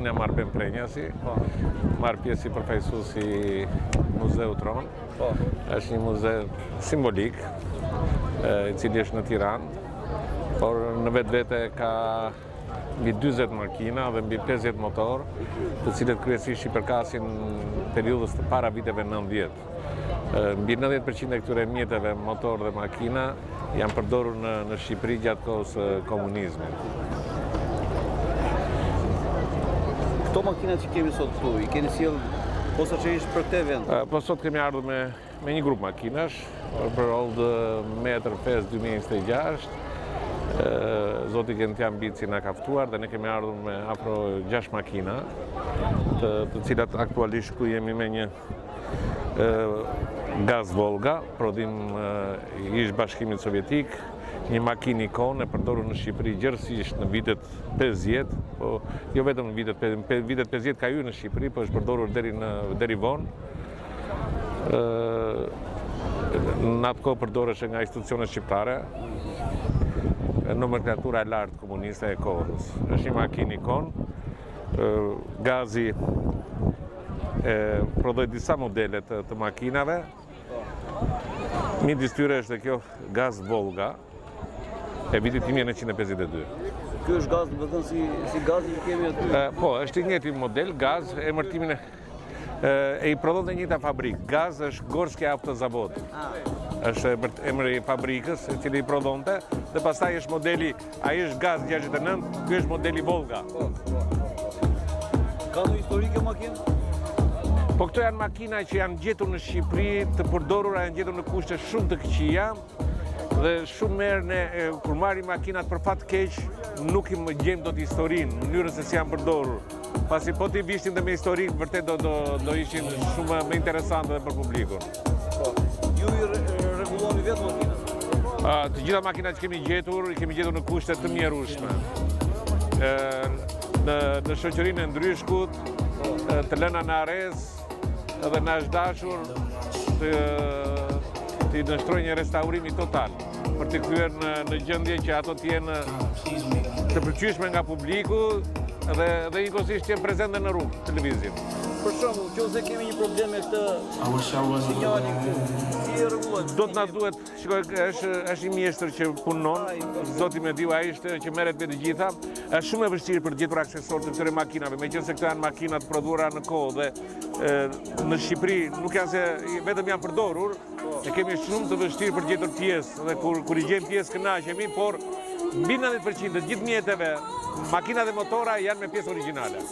unë jam Arben Prenjasi, marrë pjesë si përfaqësues i Muzeut Tron. Është një muze simbolik, i cili është në Tiranë, por në vetvete ka mbi 40 makina dhe mbi 50 motor, të cilët kryesisht i përkasin periudhës të para viteve 90. Mbi 90% e këtyre mjeteve, motor dhe makina, janë përdorur në Shqipëri gjatë kohës komunizmit. Këto makina që kemi sot këtu, i keni sjellë posaçërisht për këtë vend? Po sot kemi ardhur me një grup makinash, për Old Metër Fest 2026. Zoti Gentian Bici na ka ftuar dhe ne kemi ardhur me afro 6 makina, të cilat aktualisht ku jemi me një Gaz Volga, prodhim i ish Bashkimit Sovjetik, një makinë ikon e përdorur në Shqipëri gjërësisht në vitet 50, po jo vetëm në vitet 50 ka hyrë në Shqipëri, po është përdorur deri vonë. Në atë kohë përdoreshe nga institucionet shqiptare, nomenklatura e lartë komuniste e kohës. Është një makinë ikon, Gazi prodhoi disa modele të makinave. Midis tyre është kjo Gaz Volga, e vitit 1952. Ky është gaz, do të thënë si gazi që kemi aty? Po, është i njëjti model, Gaz, emërtimin e i prodhon në njëjta fabrikë. Gaz është Gorski Autozavod. Është emri i fabrikës e cili i prodhonte, dhe pastaj është modeli, ai është Gaz 69, ky është modeli Volga. Ka ndonjë histori kjo makinë? Po këto janë makina që janë gjetur në Shqipëri, të përdorura, janë gjetur në kushte shumë të këqija, dhe shumë herë kur marrim makinat për fat keq, nuk i gjejmë dot historinë, mënyrën se si janë përdorur. Pasi po t'i vishtin dhe me historinë, vërtet do ishin shumë më interesante dhe për publikun. Ju i rregulloni vetë makinat? Të gjitha makinat që kemi gjetur në kushte të mjerueshme. Në shoqërinë e ndryshkut, të lëna në arrez, edhe na është dashur të nështroj një restaurimi total, për të kthyer në gjendje që ato të jenë të pëlqyeshme nga publiku dhe njëkohësisht të jenë prezente në rrugë, televizin. Për shembull, nëse kemi një problem me këtë sinjalin këtu, si e rregullojmë? Do të na duhet, shikoj, është një mjeshtër që punon, zoti më diu, ai është që merret me të gjitha. Është shumë e vështirë për të gjetur aksesorë të këtyre makinave, meqense këto janë makina të prodhuara në kohë dhe në Shqipëri nuk janë se vetëm janë përdorur, e kemi shumë të vështirë për të gjetur pjesë, dhe kur i gjejmë pjesë kënaqemi, por mbi 90% të gjithë mjeteve, makina dhe motora janë me pjesë origjinale.